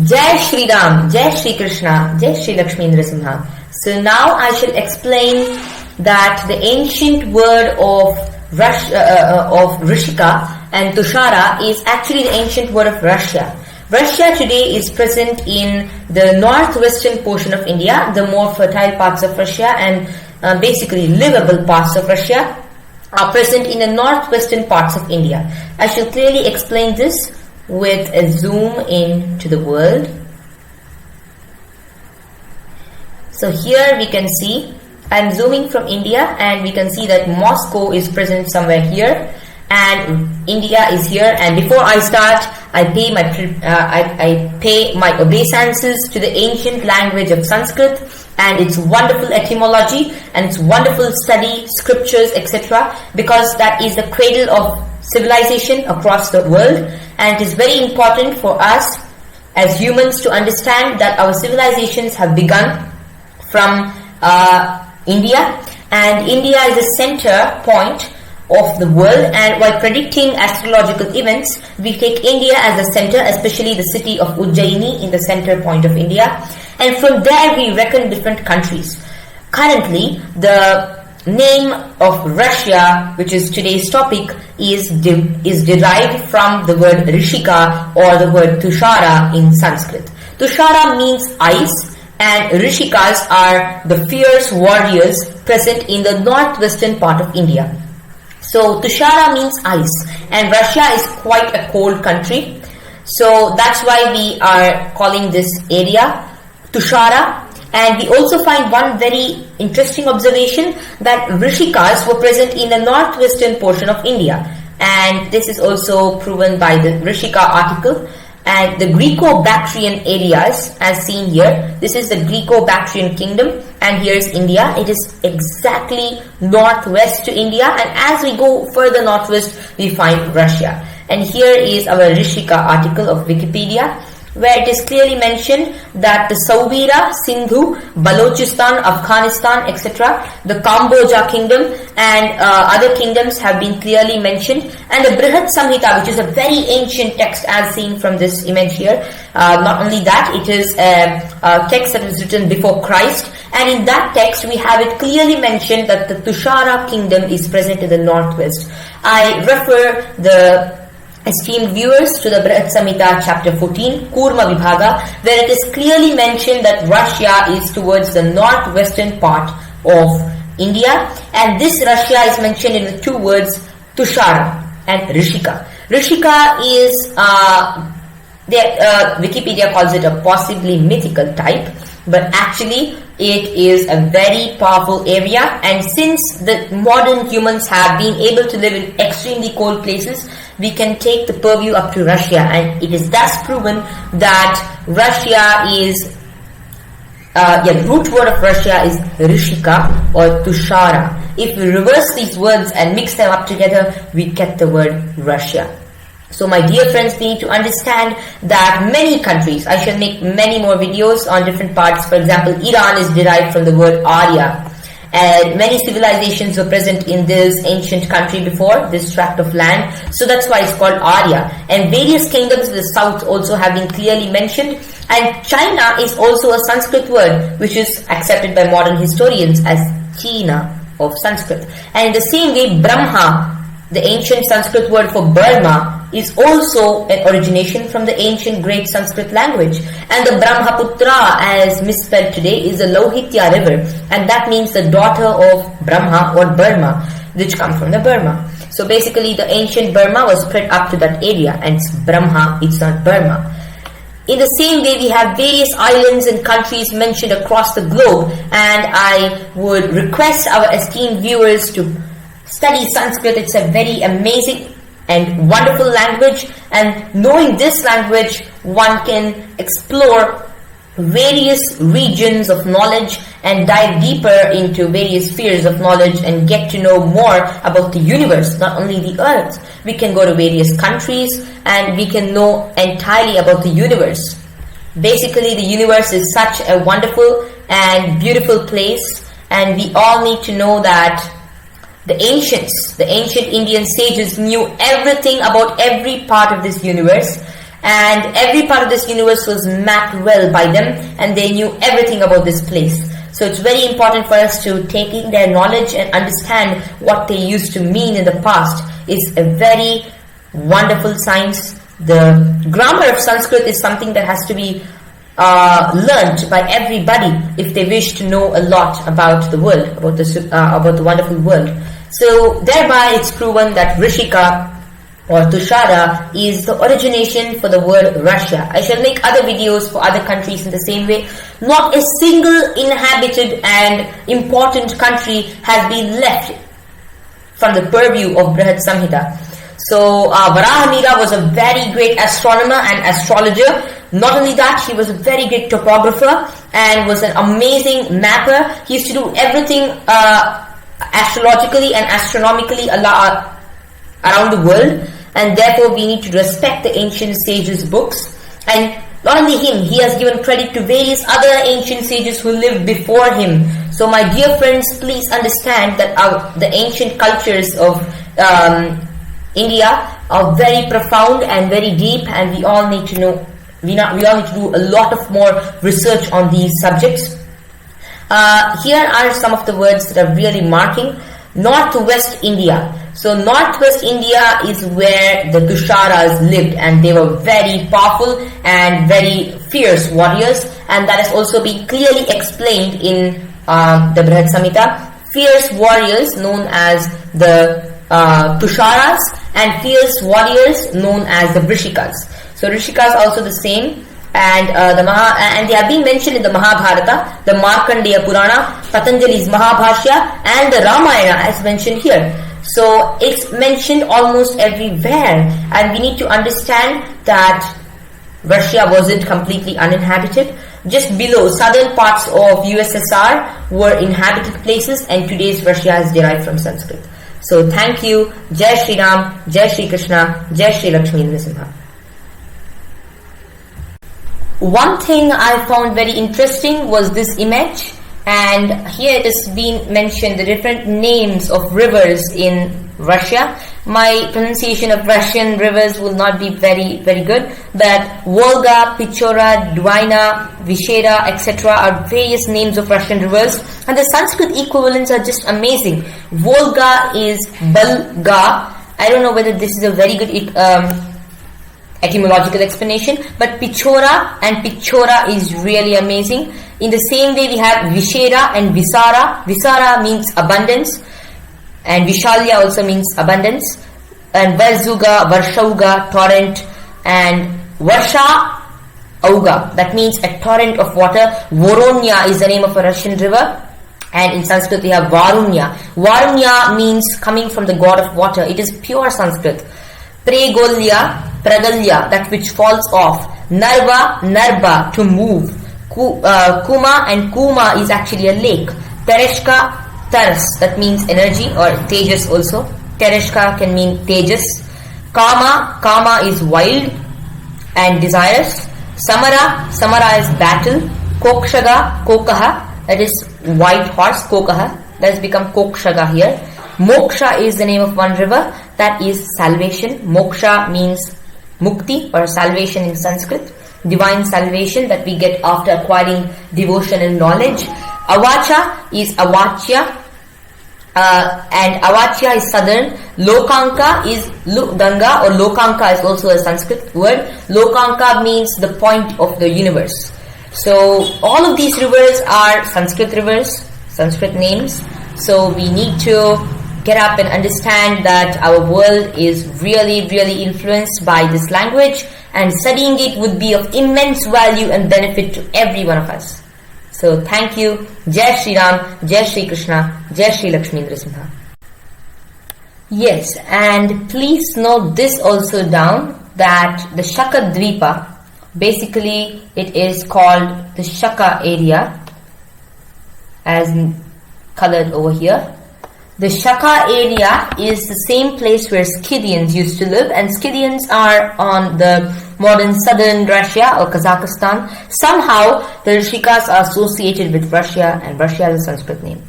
Jai Shri Ram, Jai Shri Krishna, Jai Shri Lakshmi Nrsimha. So now I shall explain that the ancient word of Rishika and Tushara is actually the ancient word of Russia. Russia today is present in the northwestern portion of India, the more fertile parts of Russia and basically livable parts of Russia are present in the northwestern parts of India. I shall clearly explain this with a zoom in to the world. So here we can see, I am zooming from India and we can see that Moscow is present somewhere here and India is here, and before I start I pay my obeisances to the ancient language of Sanskrit and its wonderful etymology and its wonderful study, scriptures, etc., because that is the cradle of civilization across the world, and it is very important for us as humans to understand that our civilizations have begun from India, and India is a center point of the world, and while predicting astrological events we take India as a center, especially the city of Ujjaini in the center point of India, and from there we reckon different countries. Currently the name of Russia, which is today's topic, is derived from the word Rishika or the word Tushara in Sanskrit. Tushara means ice and Rishikas are the fierce warriors present in the northwestern part of India. So Tushara means ice, and Russia is quite a cold country. So that's why we are calling this area Tushara. And we also find one very interesting observation that Rishikas were present in the northwestern portion of India. And this is also proven by the Rishika article. And the Greco-Bactrian areas as seen here, this is the Greco-Bactrian kingdom and here is India. It is exactly northwest to India, and as we go further northwest we find Russia. And here is our Rishika article of Wikipedia, where it is clearly mentioned that the Sauvira, Sindhu, Balochistan, Afghanistan, etc., the Kamboja kingdom and other kingdoms have been clearly mentioned, and the Brihat Samhita, which is a very ancient text as seen from this image here. Not only that, it is a text that was written before Christ, and in that text we have it clearly mentioned that the Tushara kingdom is present in the northwest. I refer the esteemed viewers to the Brihat Samhita chapter 14, Kurma Vibhaga, where it is clearly mentioned that Russia is towards the northwestern part of India, and this Russia is mentioned in the two words Tushara and Rishika. Rishika is, Wikipedia calls it a possibly mythical type, but actually it is a very powerful area, and since the modern humans have been able to live in extremely cold places, we can take the purview up to Russia, and it is thus proven that Russia is, the root word of Russia is Rishika or Tushara. If we reverse these words and mix them up together, we get the word Russia. So my dear friends, we need to understand that many countries, I shall make many more videos on different parts. For example, Iran is derived from the word Arya, and many civilizations were present in this ancient country before, this tract of land. So that's why it's called Arya. And various kingdoms in the south also have been clearly mentioned. And China is also a Sanskrit word, which is accepted by modern historians as China of Sanskrit. And in the same way, Brahma, the ancient Sanskrit word for Burma, is also an origination from the ancient great Sanskrit language. And the Brahmaputra, as misspelled today, is the Lohitya river, and that means the daughter of Brahma or Burma, which come from the Burma. So basically the ancient Burma was spread up to that area, and it's Brahma, it's not Burma. In the same way, we have various islands and countries mentioned across the globe, and I would request our esteemed viewers to study Sanskrit. It's a very amazing and wonderful language, and knowing this language one can explore various regions of knowledge and dive deeper into various spheres of knowledge and get to know more about the universe, not only the earth. We can go to various countries and we can know entirely about the universe. Basically, the universe is such a wonderful and beautiful place, and we all need to know that the ancient Indian sages knew everything about every part of this universe, and every part of this universe was mapped well by them, and they knew everything about this place. So it's very important for us to take in their knowledge and understand what they used to mean in the past. It's a very wonderful science. The grammar of Sanskrit is something that has to be learned by everybody if they wish to know a lot about the world, about the wonderful world. So thereby it's proven that Rishika or Tushara is the origination for the word Russia. I shall make other videos for other countries in the same way. Not a single inhabited and important country has been left from the purview of Brihad Samhita. So Varahamira was a very great astronomer and astrologer. Not only that, he was a very great topographer and was an amazing mapper. He used to do everything astrologically and astronomically around the world, and therefore we need to respect the ancient sages' books. And not only him, he has given credit to various other ancient sages who lived before him. So my dear friends, please understand that the ancient cultures of India are very profound and very deep, and we all need to know. We all need to do a lot of more research on these subjects. Here are some of the words that are really marking. Northwest India. So Northwest India is where the Tusharas lived, and they were very powerful and very fierce warriors, and that has also been clearly explained in the Brihad Samhita. Fierce warriors known as the Tusharas, and fierce warriors known as the Vrishikas. So Rishikas also the same, and and they have been mentioned in the Mahabharata, the Markandeya Purana, Patanjali's Mahabhashya, and the Ramayana as mentioned here. So it's mentioned almost everywhere, and we need to understand that Russia wasn't completely uninhabited. Just below, southern parts of USSR were inhabited places, and today's Russia is derived from Sanskrit. So thank you. Jai Shri Ram, Jai Shri Krishna, Jai Shri Lakshmi Narasimha. One thing I found very interesting was this image, and here it has been mentioned the different names of rivers in Russia. My pronunciation of Russian rivers will not be very, very good, but Volga, Pichora, Dwina, Vishera, etc. are various names of Russian rivers, and the Sanskrit equivalents are just amazing. Volga is Balga. I don't know whether this is a very good etymological explanation, but Pichora and Pichora is really amazing. In the same way, we have Vishera and Visara. Visara means abundance, and Vishalya also means abundance. And Varzuga, Varshauga, torrent, and Varsha Auga, that means a torrent of water. Voronya is the name of a Russian river, and in Sanskrit we have Varunya. Varunya means coming from the god of water. It is pure Sanskrit. Pregolya, Pragalya, that which falls off. Narva, Narba, to move. Kuma and Kuma is actually a lake. Tereshka, Taras, that means energy, or Tejas also. Tereshka can mean Tejas. Kama, Kama is wild and desirous. Samara, Samara is battle. Kokshaga, Kokaha, that is white horse, Kokaha, that has become Kokshaga here. Moksha is the name of one river, that is salvation. Moksha means mukti or salvation in Sanskrit, divine salvation that we get after acquiring devotion and knowledge. Avacha is Avachya, and Avachya is southern. Lokanka is Ganga, or Lokanka is also a Sanskrit word. Lokanka means the point of the universe. So all of these rivers are Sanskrit rivers, Sanskrit names. So we need to get up and understand that our world is really, really influenced by this language, and studying it would be of immense value and benefit to every one of us. So thank you. Jai Shri Ram, Jai Shri Krishna, Jai Shri Lakshmi Narasimha. Yes, and please note this also down, that the Shaka Dvipa, basically it is called the Shaka area, as colored over here. The Shaka area is the same place where Scythians used to live, and Scythians are on the modern southern Russia or Kazakhstan. Somehow the Rishikas are associated with Russia, and Russia is a Sanskrit name.